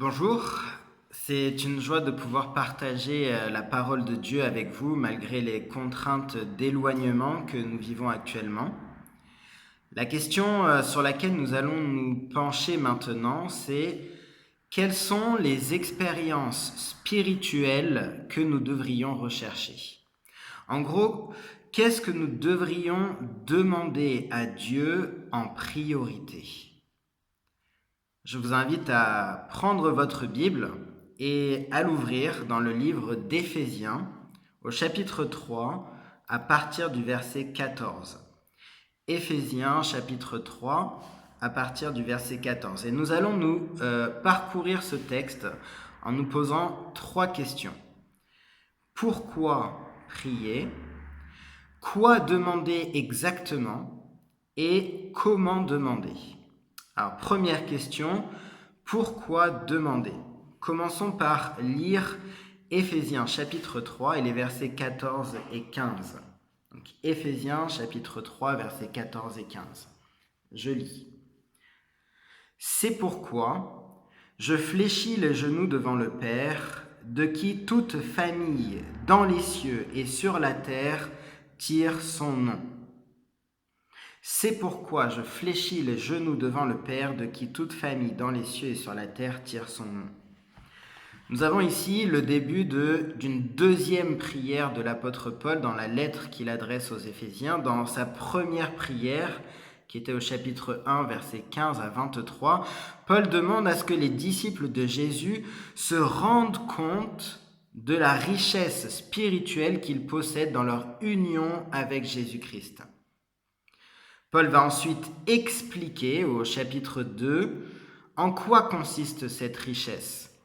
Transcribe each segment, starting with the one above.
Bonjour, c'est une joie de pouvoir partager la parole de Dieu avec vous malgré les contraintes d'éloignement que nous vivons actuellement. La question sur laquelle nous allons nous pencher maintenant, c'est quelles sont les expériences spirituelles que nous devrions rechercher? En gros, qu'est-ce que nous devrions demander à Dieu en priorité? Je vous invite à prendre votre Bible et à l'ouvrir dans le livre d'Éphésiens, au chapitre 3, à partir du verset 14. Éphésiens, chapitre 3, à partir du verset 14. Et nous allons nous parcourir ce texte en nous posant trois questions. Pourquoi prier? Quoi demander exactement? Et comment demander? Alors, première question, pourquoi demander? Commençons par lire Éphésiens chapitre 3 et les versets 14 et 15. Donc, Éphésiens chapitre 3, versets 14 et 15. Je lis. C'est pourquoi je fléchis les genoux devant le Père, de qui toute famille dans les cieux et sur la terre tire son nom. C'est pourquoi je fléchis les genoux devant le Père, de qui toute famille dans les cieux et sur la terre tire son nom. Nous avons ici le début d'une deuxième prière de l'apôtre Paul dans la lettre qu'il adresse aux Éphésiens. Dans sa première prière, qui était au chapitre 1, versets 15 à 23, Paul demande à ce que les disciples de Jésus se rendent compte de la richesse spirituelle qu'ils possèdent dans leur union avec Jésus-Christ. Paul va ensuite expliquer au chapitre 2 en quoi consiste cette richesse.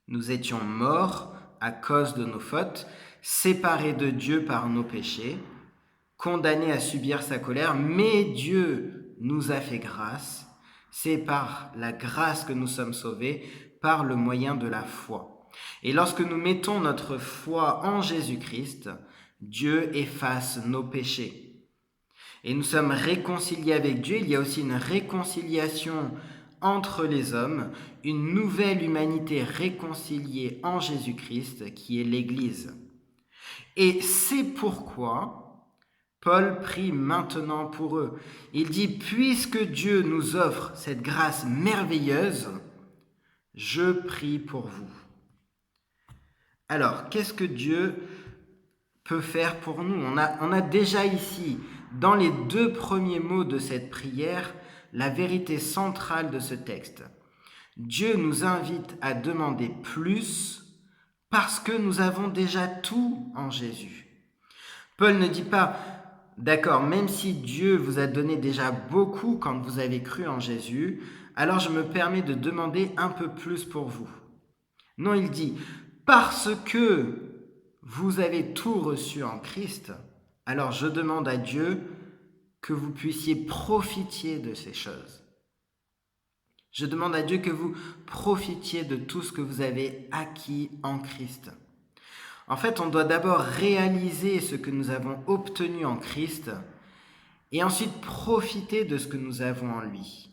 Nous étions morts à cause de nos fautes, séparés de Dieu par nos péchés, condamnés à subir sa colère, mais Dieu nous a fait grâce. C'est par la grâce que nous sommes sauvés, par le moyen de la foi. Et lorsque nous mettons notre foi en Jésus-Christ, Dieu efface nos péchés. Et nous sommes réconciliés avec Dieu. Il y a aussi une réconciliation entre les hommes, une nouvelle humanité réconciliée en Jésus-Christ qui est l'Église. Et c'est pourquoi Paul prie maintenant pour eux. Il dit, puisque Dieu nous offre cette grâce merveilleuse, je prie pour vous. Alors, qu'est-ce que Dieu peut faire pour nous? On a déjà ici, dans les deux premiers mots de cette prière, la vérité centrale de ce texte. Dieu nous invite à demander plus parce que nous avons déjà tout en Jésus. Paul ne dit pas, d'accord, même si Dieu vous a donné déjà beaucoup quand vous avez cru en Jésus, alors je me permets de demander un peu plus pour vous. Non, il dit, parce que vous avez tout reçu en Christ, alors je demande à Dieu que vous puissiez profiter de ces choses. Je demande à Dieu que vous profitiez de tout ce que vous avez acquis en Christ. En fait, on doit d'abord réaliser ce que nous avons obtenu en Christ et ensuite profiter de ce que nous avons en lui.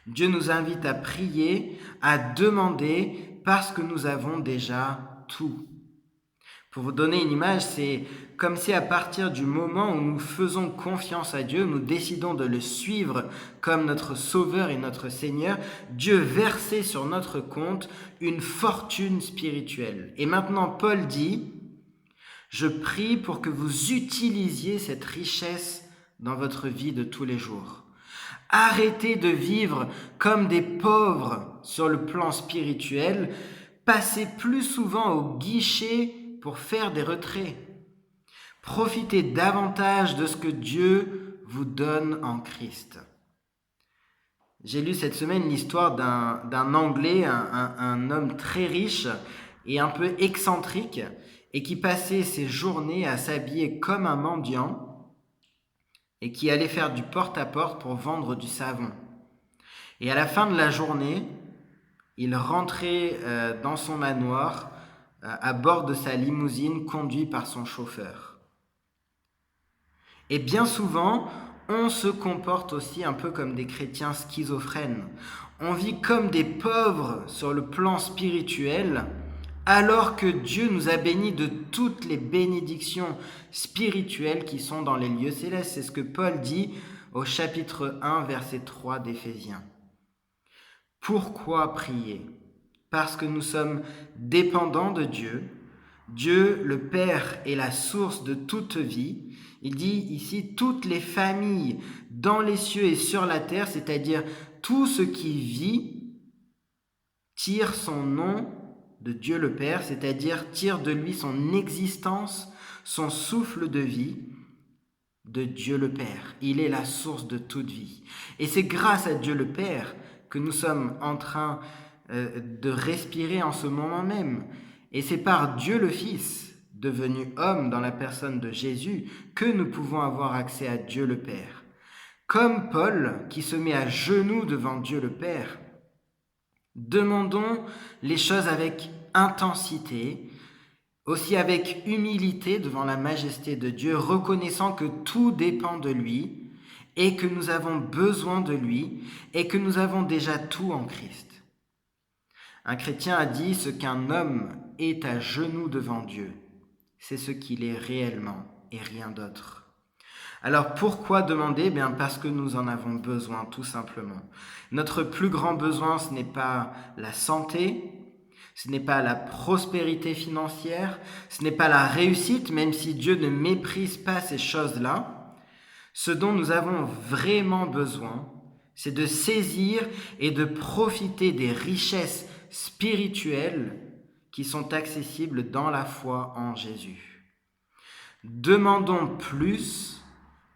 Dieu nous invite à prier, à demander parce que nous avons déjà tout. Pour vous donner une image, c'est comme si à partir du moment où nous faisons confiance à Dieu, nous décidons de le suivre comme notre Sauveur et notre Seigneur, Dieu versait sur notre compte une fortune spirituelle. Et maintenant, Paul dit, je prie pour que vous utilisiez cette richesse dans votre vie de tous les jours. Arrêtez de vivre comme des pauvres sur le plan spirituel, passez plus souvent au guichet pour faire des retraits. Profitez davantage de ce que Dieu vous donne en Christ. J'ai lu cette semaine l'histoire d'un Anglais, un homme très riche et un peu excentrique, et qui passait ses journées à s'habiller comme un mendiant et qui allait faire du porte-à-porte pour vendre du savon. Et à la fin de la journée, il rentrait dans son manoir à bord de sa limousine conduit par son chauffeur. Et bien souvent, on se comporte aussi un peu comme des chrétiens schizophrènes. On vit comme des pauvres sur le plan spirituel, alors que Dieu nous a bénis de toutes les bénédictions spirituelles qui sont dans les lieux célestes. C'est ce que Paul dit au chapitre 1, verset 3 d'Éphésiens. Pourquoi prier? Parce que nous sommes dépendants de Dieu. Dieu, le Père, est la source de toute vie. Il dit ici toutes les familles dans les cieux et sur la terre, c'est-à-dire tout ce qui vit, tire son nom de Dieu le Père, c'est-à-dire tire de lui son existence, son souffle de vie, de Dieu le Père. Il est la source de toute vie. Et c'est grâce à Dieu le Père que nous sommes en train de respirer en ce moment même. Et c'est par Dieu le Fils, devenu homme dans la personne de Jésus, que nous pouvons avoir accès à Dieu le Père. Comme Paul, qui se met à genoux devant Dieu le Père, demandons les choses avec intensité, aussi avec humilité devant la majesté de Dieu, reconnaissant que tout dépend de lui et que nous avons besoin de lui et que nous avons déjà tout en Christ. Un chrétien a dit: ce qu'un homme est à genoux devant Dieu, c'est ce qu'il est réellement et rien d'autre. Alors pourquoi demander? Bien parce que nous en avons besoin, tout simplement. Notre plus grand besoin, ce n'est pas la santé, ce n'est pas la prospérité financière, ce n'est pas la réussite, même si Dieu ne méprise pas ces choses-là. Ce dont nous avons vraiment besoin, c'est de saisir et de profiter des richesses spirituelles qui sont accessibles dans la foi en Jésus. Demandons plus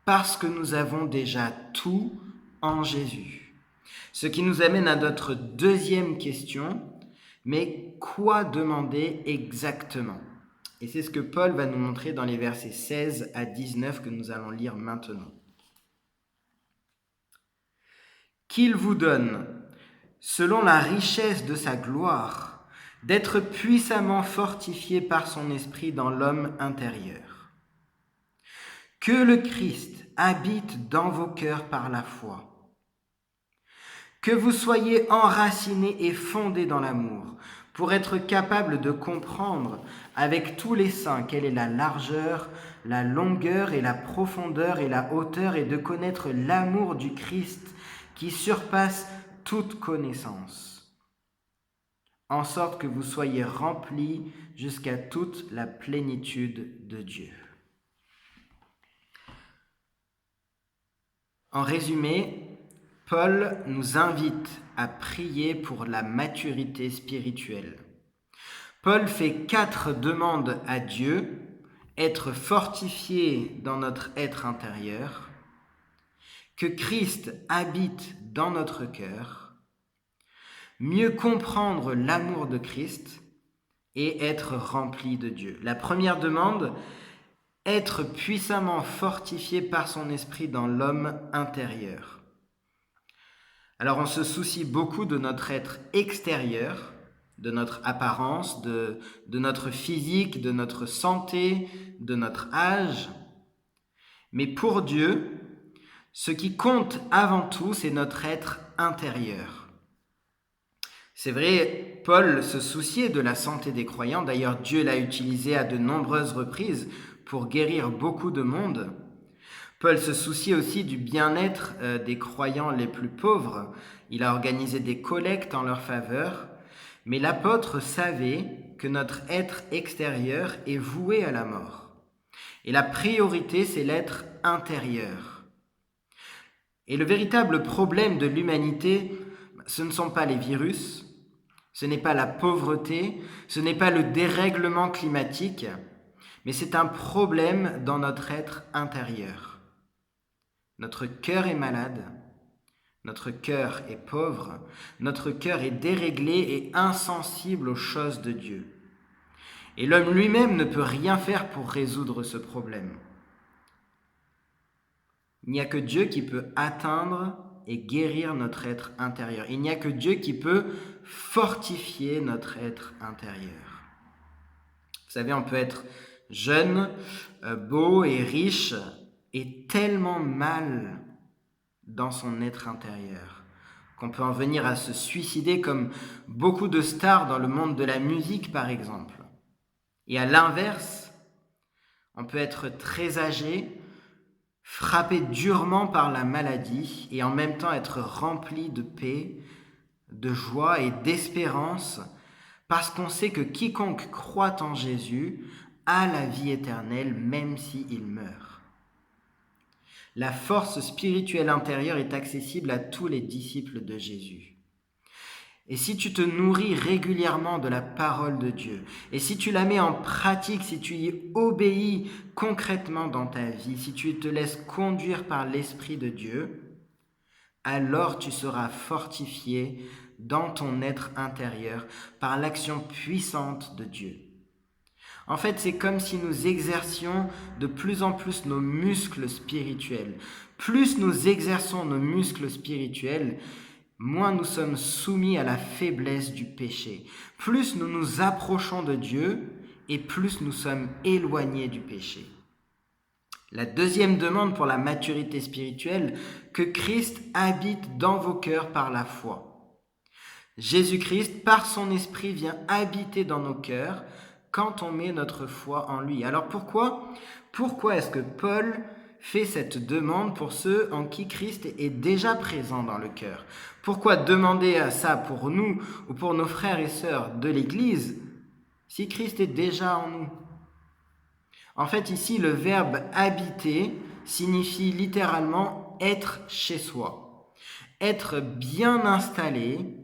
parce que nous avons déjà tout en Jésus. Ce qui nous amène à notre deuxième question, mais quoi demander exactement? Et c'est ce que Paul va nous montrer dans les versets 16 à 19 que nous allons lire maintenant. Qu'il vous donne, selon la richesse de sa gloire, d'être puissamment fortifié par son esprit dans l'homme intérieur. Que le Christ habite dans vos cœurs par la foi. Que vous soyez enracinés et fondés dans l'amour, pour être capables de comprendre avec tous les saints quelle est la largeur, la longueur et la profondeur et la hauteur, et de connaître l'amour du Christ qui surpasse toute connaissance, en sorte que vous soyez remplis jusqu'à toute la plénitude de Dieu. En résumé, Paul nous invite à prier pour la maturité spirituelle. Paul fait 4 demandes à Dieu: être fortifié dans notre être intérieur, que Christ habite dans notre cœur, mieux comprendre l'amour de Christ et être rempli de Dieu. La première demande: être puissamment fortifié par son esprit dans l'homme intérieur. Alors on se soucie beaucoup de notre être extérieur, de notre apparence, de notre physique, de notre santé, de notre âge. Mais pour Dieu, ce qui compte avant tout, c'est notre être intérieur. C'est vrai, Paul se souciait de la santé des croyants. D'ailleurs, Dieu l'a utilisé à de nombreuses reprises pour guérir beaucoup de monde. Paul se souciait aussi du bien-être des croyants les plus pauvres. Il a organisé des collectes en leur faveur. Mais l'apôtre savait que notre être extérieur est voué à la mort. Et la priorité, c'est l'être intérieur. Et le véritable problème de l'humanité, ce ne sont pas les virus, ce n'est pas la pauvreté, ce n'est pas le dérèglement climatique, mais c'est un problème dans notre être intérieur. Notre cœur est malade, notre cœur est pauvre, notre cœur est déréglé et insensible aux choses de Dieu. Et l'homme lui-même ne peut rien faire pour résoudre ce problème. Il n'y a que Dieu qui peut atteindre et guérir notre être intérieur. Il n'y a que Dieu qui peut fortifier notre être intérieur. Vous savez, on peut être jeune, beau et riche, et tellement mal dans son être intérieur qu'on peut en venir à se suicider comme beaucoup de stars dans le monde de la musique par exemple. Et à l'inverse, on peut être très âgé, frappé durement par la maladie et en même temps être rempli de paix, de joie et d'espérance parce qu'on sait que quiconque croit en Jésus a la vie éternelle même s'il meurt. La force spirituelle intérieure est accessible à tous les disciples de Jésus. Et si tu te nourris régulièrement de la parole de Dieu, et si tu la mets en pratique, si tu y obéis concrètement dans ta vie, si tu te laisses conduire par l'Esprit de Dieu, alors tu seras fortifié dans ton être intérieur par l'action puissante de Dieu. En fait, c'est comme si nous exercions de plus en plus nos muscles spirituels. Plus nous exerçons nos muscles spirituels, moins nous sommes soumis à la faiblesse du péché. Plus nous nous approchons de Dieu et plus nous sommes éloignés du péché. La deuxième demande pour la maturité spirituelle, que Christ habite dans vos cœurs par la foi. Jésus-Christ, par son esprit, vient habiter dans nos cœurs quand on met notre foi en lui. Alors pourquoi est-ce que Paul fait cette demande pour ceux en qui Christ est déjà présent dans le cœur? Pourquoi demander ça pour nous ou pour nos frères et sœurs de l'Église si Christ est déjà en nous? En fait, ici, le verbe habiter signifie littéralement être chez soi, être bien installé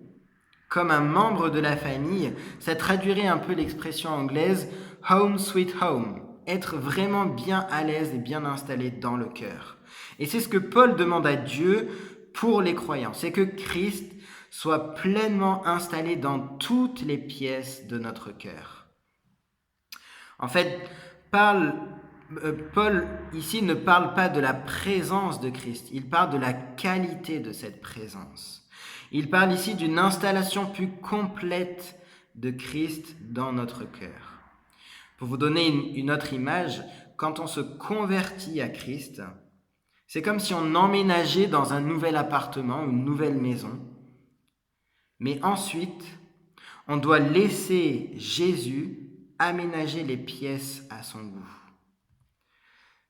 comme un membre de la famille. Ça traduirait un peu l'expression anglaise « home sweet home », être vraiment bien à l'aise et bien installé dans le cœur. Et c'est ce que Paul demande à Dieu pour les croyants, c'est que Christ soit pleinement installé dans toutes les pièces de notre cœur. En fait, Paul ici ne parle pas de la présence de Christ, il parle de la qualité de cette présence. Il parle ici d'une installation plus complète de Christ dans notre cœur. Pour vous donner une autre image, quand on se convertit à Christ, c'est comme si on emménageait dans un nouvel appartement, une nouvelle maison. Mais ensuite, on doit laisser Jésus aménager les pièces à son goût.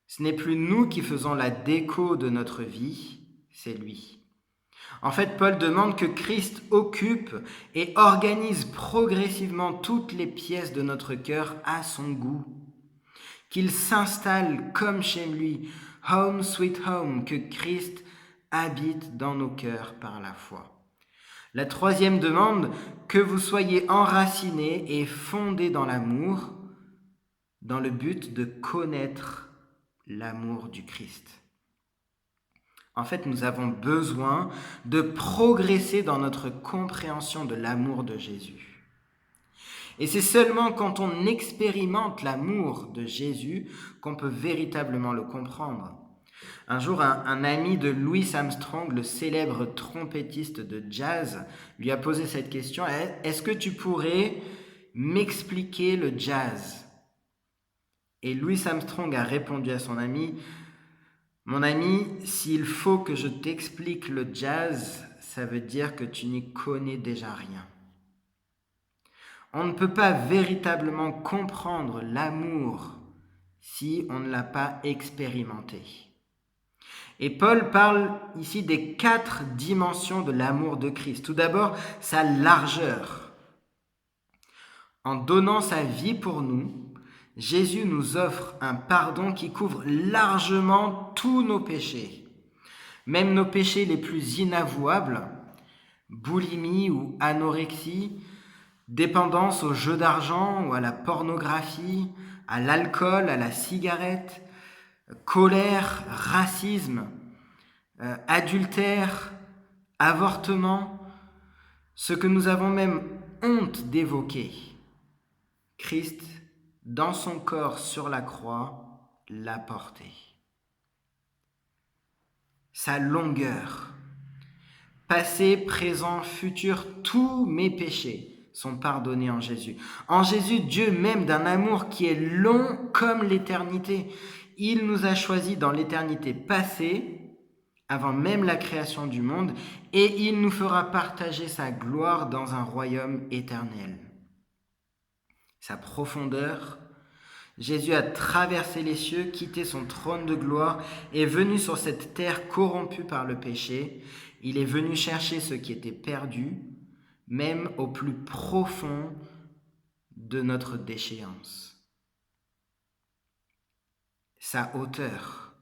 Ce n'est plus nous qui faisons la déco de notre vie, c'est lui. En fait, Paul demande que Christ occupe et organise progressivement toutes les pièces de notre cœur à son goût. Qu'il s'installe comme chez lui, home sweet home, que Christ habite dans nos cœurs par la foi. La troisième demande, que vous soyez enracinés et fondés dans l'amour, dans le but de connaître l'amour du Christ. En fait, nous avons besoin de progresser dans notre compréhension de l'amour de Jésus. Et c'est seulement quand on expérimente l'amour de Jésus qu'on peut véritablement le comprendre. Un jour, un ami de Louis Armstrong, le célèbre trompettiste de jazz, lui a posé cette question: « Est-ce que tu pourrais m'expliquer le jazz ?» Et Louis Armstrong a répondu à son ami: « Mon ami, s'il faut que je t'explique le jazz, ça veut dire que tu n'y connais déjà rien. » On ne peut pas véritablement comprendre l'amour si on ne l'a pas expérimenté. Et Paul parle ici des 4 dimensions de l'amour de Christ. Tout d'abord, sa largeur. En donnant sa vie pour nous, Jésus nous offre un pardon qui couvre largement tous nos péchés, même nos péchés les plus inavouables, boulimie ou anorexie, dépendance au jeu d'argent ou à la pornographie, à l'alcool, à la cigarette, colère, racisme, adultère, avortement, ce que nous avons même honte d'évoquer. Christ, dans son corps sur la croix, l'a porté. Sa longueur, passé, présent, futur, tous mes péchés sont pardonnés en Jésus. En Jésus, Dieu m'aime d'un amour qui est long comme l'éternité. Il nous a choisis dans l'éternité passée avant même la création du monde, et il nous fera partager sa gloire dans un royaume éternel. Sa profondeur, Jésus a traversé les cieux, quitté son trône de gloire, est venu sur cette terre corrompue par le péché. Il est venu chercher ce qui était perdu, même au plus profond de notre déchéance. Sa hauteur.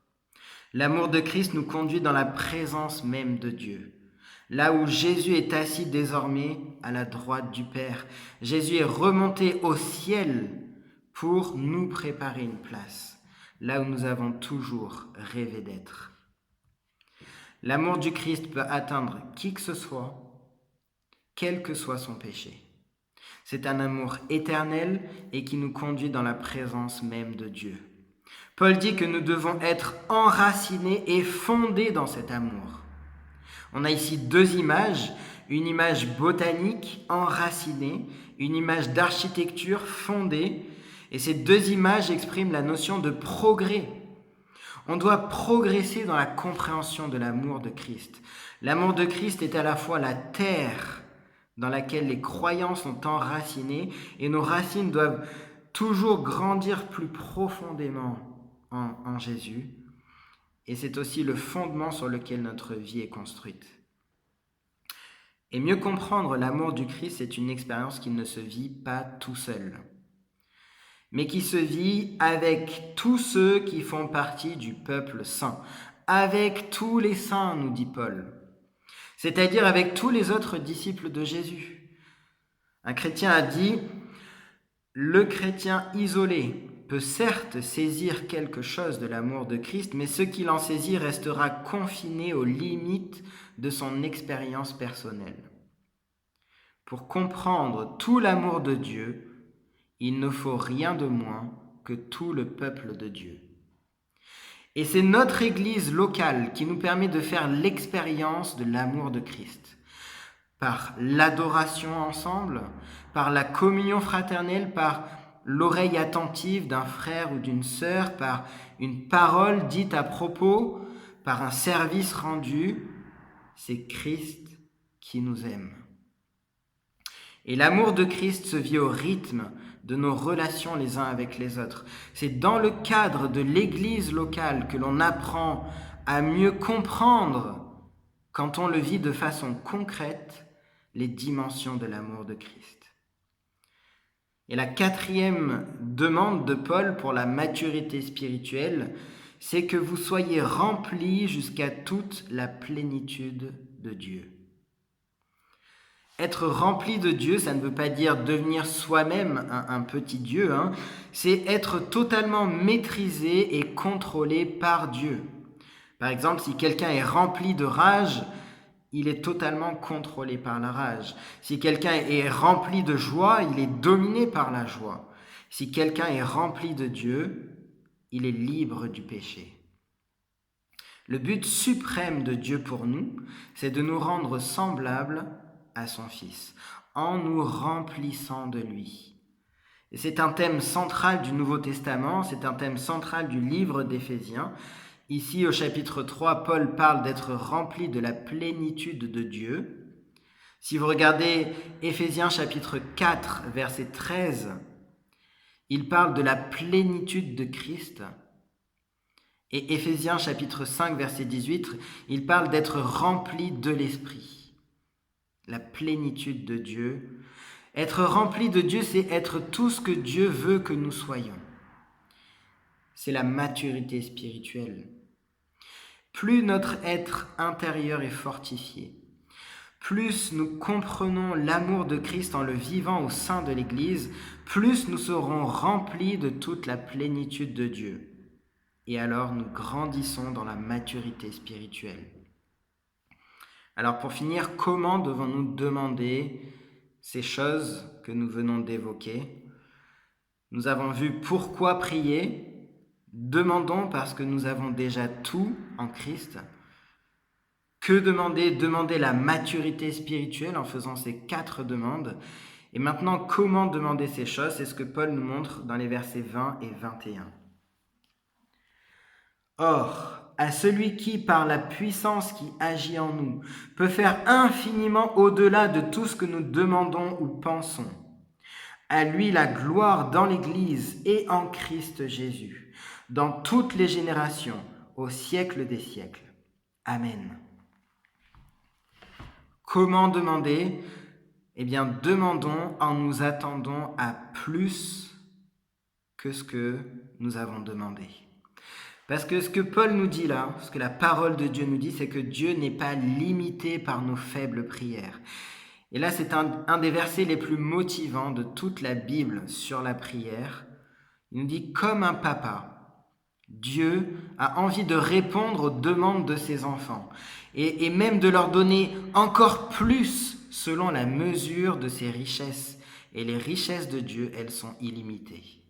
L'amour de Christ nous conduit dans la présence même de Dieu. Là où Jésus est assis désormais à la droite du Père, Jésus est remonté au ciel pour nous préparer une place, là où nous avons toujours rêvé d'être. L'amour du Christ peut atteindre qui que ce soit, quel que soit son péché. C'est un amour éternel et qui nous conduit dans la présence même de Dieu. Paul dit que nous devons être enracinés et fondés dans cet amour. On a ici deux images, une image botanique enracinée, une image d'architecture fondée, et ces deux images expriment la notion de progrès. On doit progresser dans la compréhension de l'amour de Christ. L'amour de Christ est à la fois la terre dans laquelle les croyants sont enracinés, et nos racines doivent toujours grandir plus profondément en Jésus. Et c'est aussi le fondement sur lequel notre vie est construite. Et mieux comprendre l'amour du Christ, c'est une expérience qui ne se vit pas tout seul, mais qui se vit avec tous ceux qui font partie du peuple saint, avec tous les saints, nous dit Paul, c'est-à-dire avec tous les autres disciples de Jésus. Un chrétien a dit, le chrétien isolé peut certes saisir quelque chose de l'amour de Christ, mais ce qu'il en saisit restera confiné aux limites de son expérience personnelle. Pour comprendre tout l'amour de Dieu, il ne faut rien de moins que tout le peuple de Dieu. Et c'est notre Église locale qui nous permet de faire l'expérience de l'amour de Christ. Par l'adoration ensemble, par la communion fraternelle, par l'oreille attentive d'un frère ou d'une sœur, par une parole dite à propos, par un service rendu, c'est Christ qui nous aime. Et l'amour de Christ se vit au rythme de nos relations les uns avec les autres. C'est dans le cadre de l'Église locale que l'on apprend à mieux comprendre, quand on le vit de façon concrète, les dimensions de l'amour de Christ. Et la quatrième demande de Paul pour la maturité spirituelle, c'est que vous soyez remplis jusqu'à toute la plénitude de Dieu. Être rempli de Dieu, ça ne veut pas dire devenir soi-même un petit Dieu, c'est être totalement maîtrisé et contrôlé par Dieu. Par exemple, si quelqu'un est rempli de rage, il est totalement contrôlé par la rage. Si quelqu'un est rempli de joie, il est dominé par la joie. Si quelqu'un est rempli de Dieu, il est libre du péché. Le but suprême de Dieu pour nous, c'est de nous rendre semblables à son Fils, en nous remplissant de lui. Et c'est un thème central du Nouveau Testament, c'est un thème central du livre d'Éphésiens. Ici, au chapitre 3, Paul parle d'être rempli de la plénitude de Dieu. Si vous regardez Éphésiens chapitre 4, verset 13, il parle de la plénitude de Christ. Et Éphésiens chapitre 5, verset 18, il parle d'être rempli de l'Esprit. La plénitude de Dieu. Être rempli de Dieu, c'est être tout ce que Dieu veut que nous soyons. C'est la maturité spirituelle. Plus notre être intérieur est fortifié, plus nous comprenons l'amour de Christ en le vivant au sein de l'Église, plus nous serons remplis de toute la plénitude de Dieu. Et alors nous grandissons dans la maturité spirituelle. Alors pour finir, comment devons-nous demander ces choses que nous venons d'évoquer? Nous avons vu pourquoi prier. Demandons parce que nous avons déjà tout en Christ. Que demander? Demander la maturité spirituelle en faisant ces 4 demandes. Et maintenant, comment demander ces choses? C'est ce que Paul nous montre dans les versets 20 et 21. Or, à celui qui, par la puissance qui agit en nous, peut faire infiniment au-delà de tout ce que nous demandons ou pensons. À lui la gloire dans l'Église et en Christ Jésus, dans toutes les générations, au siècle des siècles. Amen. Comment demander ? Eh bien, demandons en nous attendant à plus que ce que nous avons demandé. Parce que ce que Paul nous dit là, ce que la parole de Dieu nous dit, c'est que Dieu n'est pas limité par nos faibles prières. Et là, c'est un des versets les plus motivants de toute la Bible sur la prière. Il nous dit, comme un papa, Dieu a envie de répondre aux demandes de ses enfants et même de leur donner encore plus selon la mesure de ses richesses. Et les richesses de Dieu, elles sont illimitées.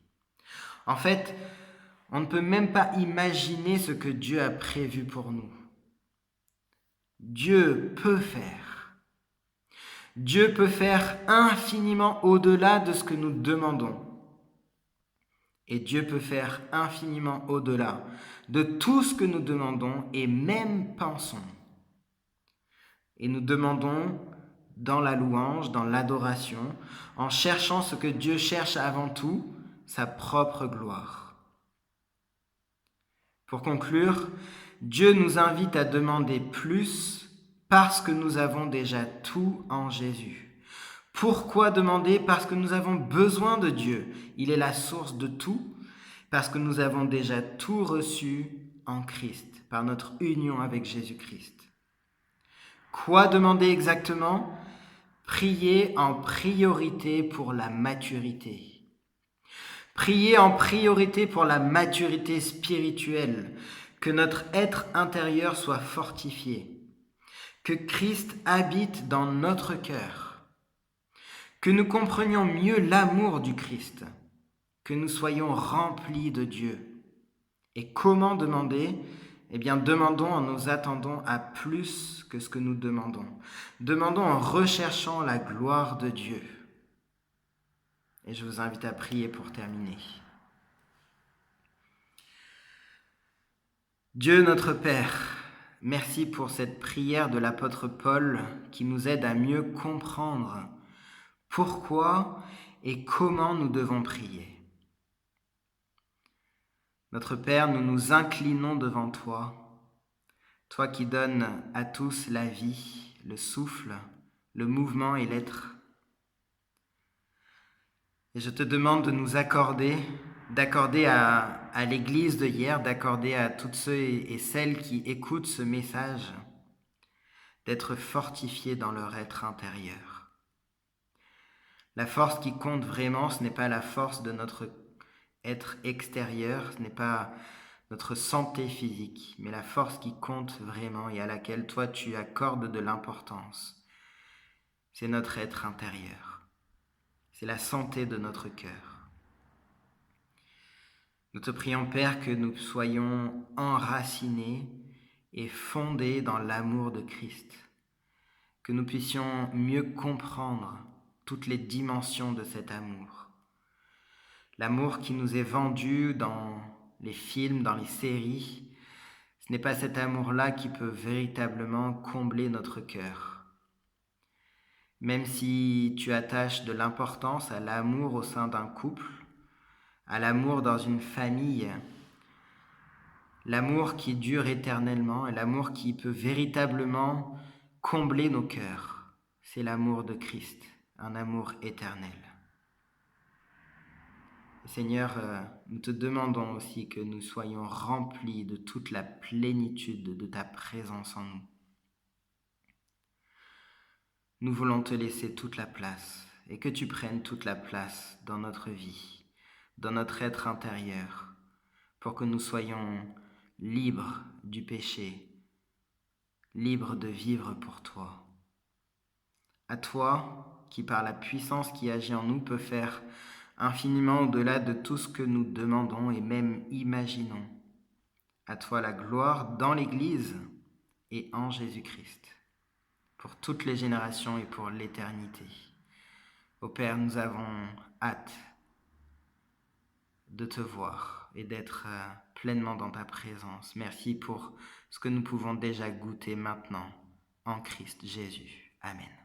En fait, on ne peut même pas imaginer ce que Dieu a prévu pour nous. Dieu peut faire. Dieu peut faire infiniment au-delà de ce que nous demandons. Et Dieu peut faire infiniment au-delà de tout ce que nous demandons et même pensons. Et nous demandons dans la louange, dans l'adoration, en cherchant ce que Dieu cherche avant tout, sa propre gloire. Pour conclure, Dieu nous invite à demander plus parce que nous avons déjà tout en Jésus. Pourquoi demander ? Parce que nous avons besoin de Dieu. Il est la source de tout, parce que nous avons déjà tout reçu en Christ, par notre union avec Jésus-Christ. Quoi demander exactement ? Prier en priorité pour la maturité. Prier en priorité pour la maturité spirituelle, que notre être intérieur soit fortifié, que Christ habite dans notre cœur, que nous comprenions mieux l'amour du Christ, que nous soyons remplis de Dieu. Et comment demander ? Eh bien, demandons en nous attendant à plus que ce que nous demandons. Demandons en recherchant la gloire de Dieu. Et je vous invite à prier pour terminer. Dieu notre Père, merci pour cette prière de l'apôtre Paul qui nous aide à mieux comprendre pourquoi et comment nous devons prier. Notre Père, nous nous inclinons devant toi, toi qui donnes à tous la vie, le souffle, le mouvement et l'être. Et je te demande de nous d'accorder à l'Église de hier, d'accorder à toutes ceux et celles qui écoutent ce message, d'être fortifiés dans leur être intérieur. La force qui compte vraiment, ce n'est pas la force de notre être extérieur, ce n'est pas notre santé physique, mais la force qui compte vraiment et à laquelle toi tu accordes de l'importance, c'est notre être intérieur. C'est la santé de notre cœur. Nous te prions, Père, que nous soyons enracinés et fondés dans l'amour de Christ, que nous puissions mieux comprendre toutes les dimensions de cet amour. L'amour qui nous est vendu dans les films, dans les séries, ce n'est pas cet amour-là qui peut véritablement combler notre cœur. Même si tu attaches de l'importance à l'amour au sein d'un couple, à l'amour dans une famille, l'amour qui dure éternellement et l'amour qui peut véritablement combler nos cœurs, c'est l'amour de Christ, un amour éternel. Seigneur, nous te demandons aussi que nous soyons remplis de toute la plénitude de ta présence en nous. Nous voulons te laisser toute la place et que tu prennes toute la place dans notre vie, dans notre être intérieur, pour que nous soyons libres du péché, libres de vivre pour toi. À toi, qui par la puissance qui agit en nous peut faire infiniment au-delà de tout ce que nous demandons et même imaginons. À toi la gloire dans l'Église et en Jésus-Christ, pour toutes les générations et pour l'éternité. Ô Père, nous avons hâte de te voir et d'être pleinement dans ta présence. Merci pour ce que nous pouvons déjà goûter maintenant en Christ Jésus. Amen.